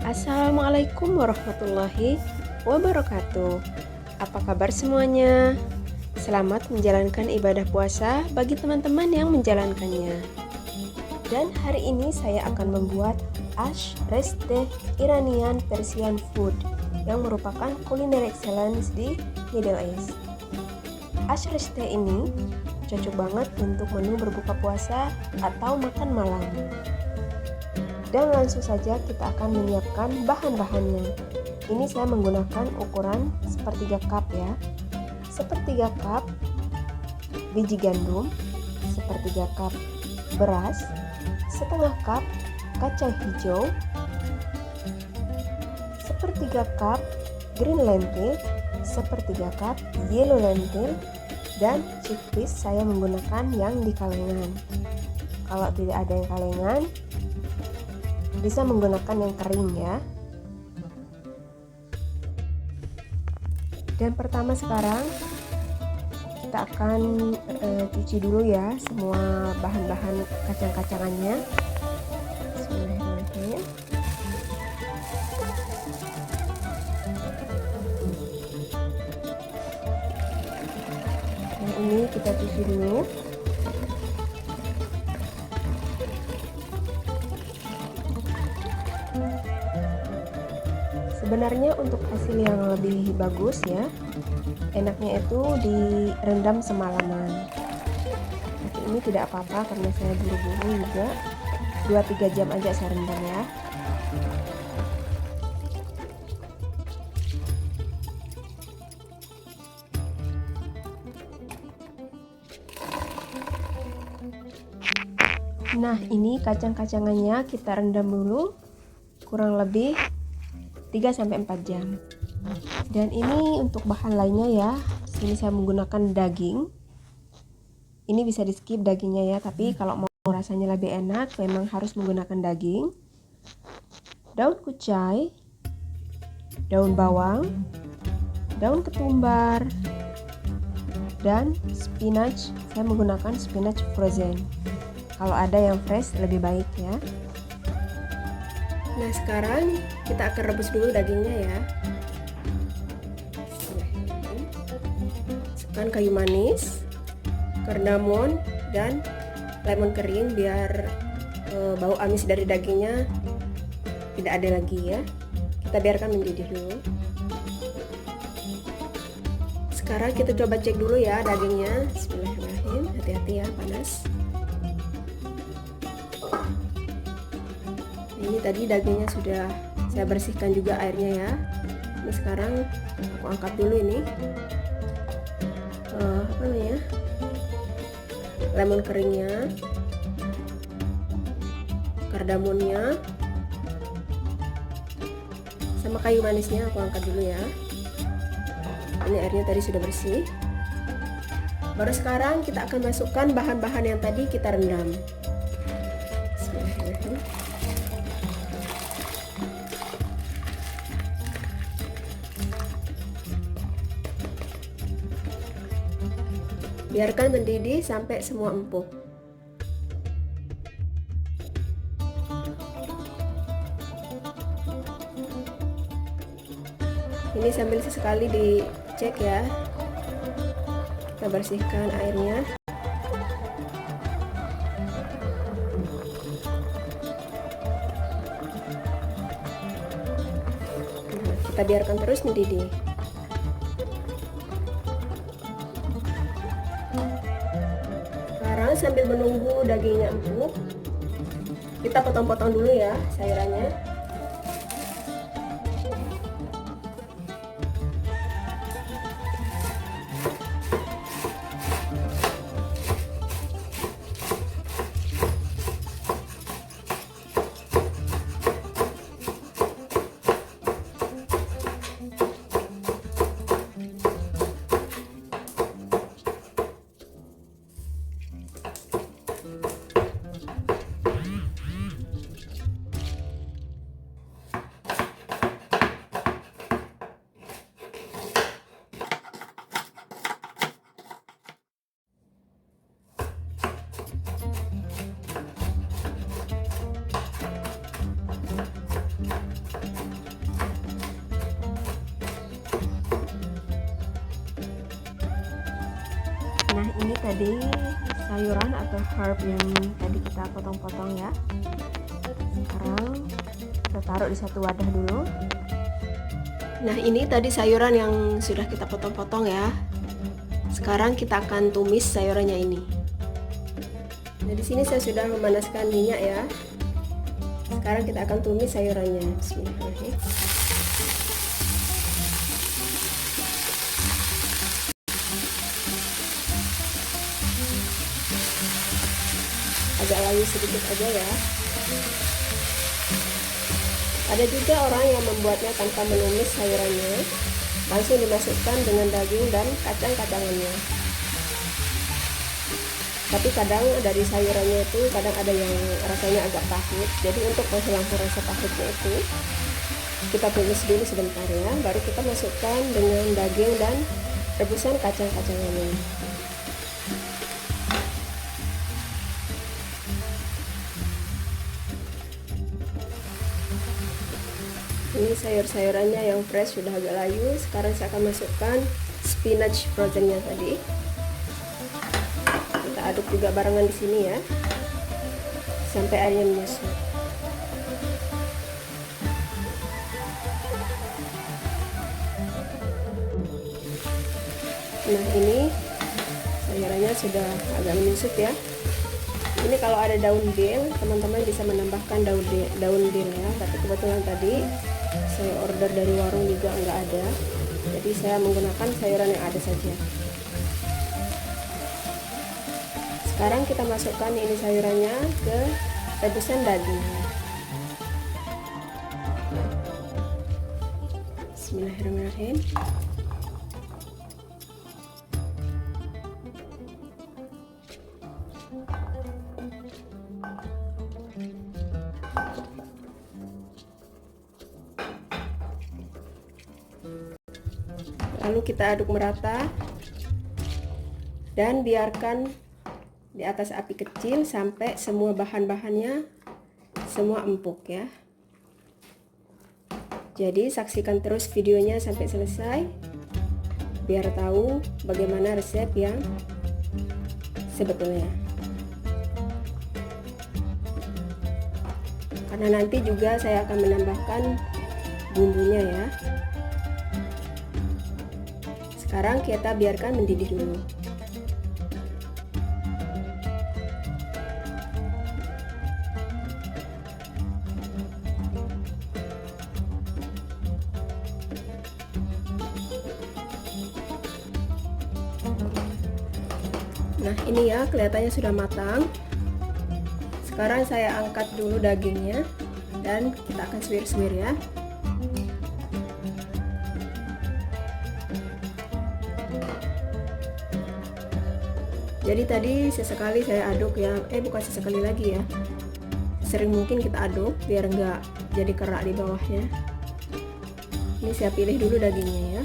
Assalamualaikum warahmatullahi wabarakatuh. Apa kabar semuanya? Selamat menjalankan ibadah puasa bagi teman-teman yang menjalankannya. Dan hari ini saya akan membuat ash reste Iranian Persian food yang merupakan kuliner excellence di Middle East. Ash reste ini cocok banget untuk menu berbuka puasa atau makan malam. Dan langsung saja kita akan menyiapkan bahan-bahannya. Ini saya menggunakan ukuran sepertiga cup ya. Sepertiga cup biji gandum, sepertiga cup beras, setengah cup kacang hijau, sepertiga cup green lentil, sepertiga cup yellow lentil, dan chickpeas saya menggunakan yang di kalengan. Kalau tidak ada yang kalengan, bisa menggunakan yang kering ya. Dan pertama sekarang kita akan cuci dulu ya semua bahan-bahan kacang-kacangannya. Bismillahirrahmanirrahim. Nah, ini kita cuci dulu. Sebenarnya untuk hasil yang lebih bagus ya, enaknya itu direndam semalaman. Tapi ini tidak apa-apa karena saya buru-buru juga, 2-3 jam aja saya rendam ya. Nah, ini kacang-kacangannya kita rendam dulu kurang lebih 3-4 jam. Dan ini untuk bahan lainnya ya. Sini saya menggunakan daging. Ini bisa di skip dagingnya ya, tapi kalau mau rasanya lebih enak memang harus menggunakan daging. Daun kucai, daun bawang, daun ketumbar, dan spinach. Saya menggunakan spinach frozen. Kalau ada yang fresh lebih baik ya. Nah, sekarang kita akan rebus dulu dagingnya ya. Masukkan kayu manis, kardamon, dan lemon kering biar bau amis dari dagingnya tidak ada lagi ya. Kita biarkan mendidih dulu. Sekarang kita coba cek dulu ya dagingnya. Bismillahirrahmanirrahim. Hati-hati ya, panas. Ini tadi dagingnya sudah saya bersihkan juga airnya ya. Ini sekarang aku angkat dulu ini apa namanya, lemon keringnya, kardamonnya, sama kayu manisnya aku angkat dulu ya. Ini airnya tadi sudah bersih. Baru sekarang kita akan masukkan bahan-bahan yang tadi kita rendam. Biarkan mendidih sampai semua empuk. Ini sambil sesekali dicek ya. Kita bersihkan airnya. Nah, kita biarkan terus mendidih. Sambil menunggu dagingnya empuk, kita potong-potong dulu ya sayurannya. Nah, ini tadi sayuran atau herb yang tadi kita potong-potong ya. Sekarang kita taruh di satu wadah dulu. Nah, ini tadi sayuran yang sudah kita potong-potong ya. Sekarang kita akan tumis sayurannya ini. Nah, di sini saya sudah memanaskan minyak ya. Sekarang kita akan tumis sayurannya. Bismillahirrahmanirrahim. Agak layu sedikit aja ya. Ada juga orang yang membuatnya tanpa menumis sayurannya, langsung dimasukkan dengan daging dan kacang-kacangannya. Tapi kadang dari sayurannya itu kadang ada yang rasanya agak pahit, jadi untuk menghilangkan rasa pahitnya itu kita tumis dulu sebentar ya, baru kita masukkan dengan daging dan rebusan kacang-kacangannya. Ini sayur-sayurannya yang fresh sudah agak layu. Sekarang saya akan masukkan spinach frozennya tadi. Kita aduk juga barengan di sini ya, sampai airnya menyusut. Nah, ini sayurannya sudah agak menyusut ya. Ini kalau ada daun dill, teman-teman bisa menambahkan daun dill ya. Tapi kebetulan tadi saya order dari warung juga nggak ada, jadi saya menggunakan sayuran yang ada saja. Sekarang kita masukkan ini sayurannya ke rebusan daging. Bismillahirrahmanirrahim. Lalu kita aduk merata dan biarkan di atas api kecil sampai semua bahan-bahannya semua empuk ya. Jadi saksikan terus videonya sampai selesai biar tahu bagaimana resep yang sebetulnya. Karena nanti juga saya akan menambahkan bumbunya ya. Sekarang kita biarkan mendidih dulu. Nah, ini ya kelihatannya sudah matang. Sekarang saya angkat dulu dagingnya dan kita akan suwir-suwir ya. Jadi tadi sesekali saya aduk ya, bukan sesekali lagi ya, sering mungkin kita aduk biar nggak jadi kerak di bawahnya. Ini saya pilih dulu dagingnya ya.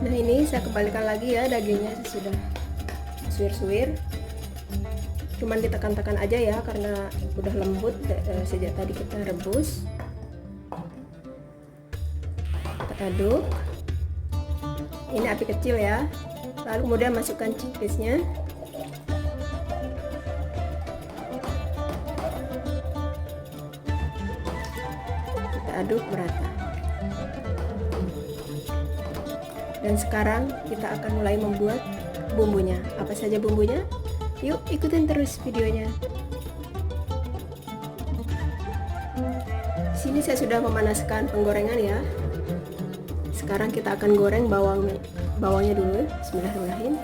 Nah, ini saya kembalikan lagi ya, dagingnya sudah suwir-suwir. Cuman ditekan-tekan aja ya karena udah lembut sejak tadi kita rebus. Kita aduk. Ini api kecil ya. Lalu kemudian masukkan cheese-nya. Kita aduk merata. Dan sekarang kita akan mulai membuat bumbunya. Apa saja bumbunya? Yuk ikutin terus videonya. Sini saya sudah memanaskan penggorengan ya. Sekarang kita akan goreng bawangnya dulu. Bismillahirrahmanirrahim.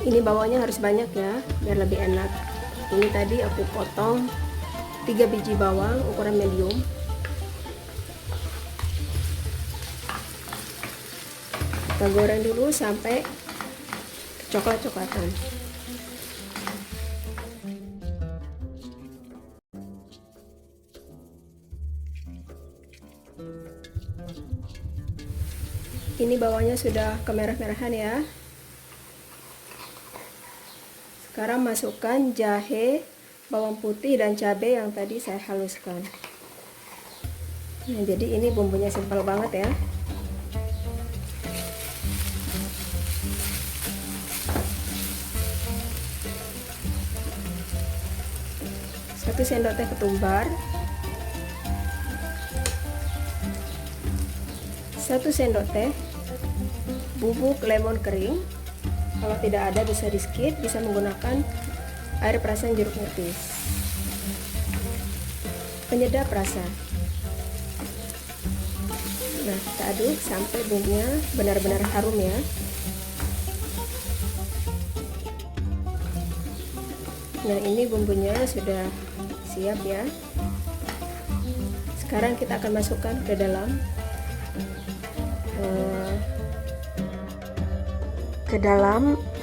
Ini bawangnya harus banyak ya, biar lebih enak. Ini tadi aku potong 3 biji bawang ukuran medium. Kita goreng dulu sampai coklat-coklatan. Ini bawangnya sudah kemerah-merahan ya. Sekarang masukkan jahe bawang putih dan cabai yang tadi saya haluskan. Nah, jadi ini bumbunya simpel banget ya. Satu sendok teh ketumbar, 1 sendok teh bubuk lemon kering. Kalau tidak ada bisa di skip, bisa menggunakan air perasan jeruk nipis. Penyedap rasa. Nah, kita aduk sampai bumbunya benar-benar harum ya. Nah, ini bumbunya sudah siap ya. Sekarang kita akan masukkan ke dalam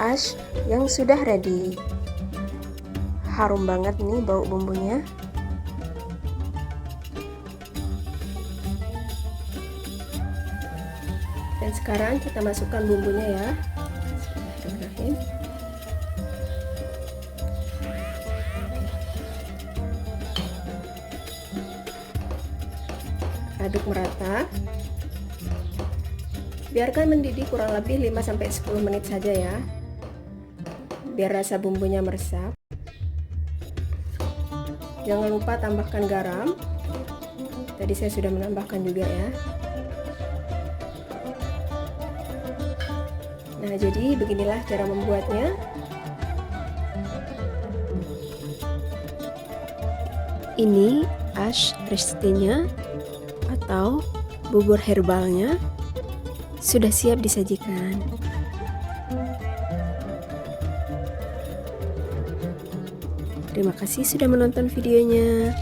ash yang sudah ready. Harum banget nih bau bumbunya. Dan sekarang kita masukkan bumbunya ya. Bismillahirrahmanirrahim. Aduk merata. Biarkan mendidih kurang lebih 5-10 menit saja ya. Biar rasa bumbunya meresap. Jangan lupa tambahkan garam. Tadi saya sudah menambahkan juga ya. Nah, jadi beginilah cara membuatnya. Ini ash restinya atau bubur herbalnya sudah siap disajikan. Terima kasih sudah menonton videonya.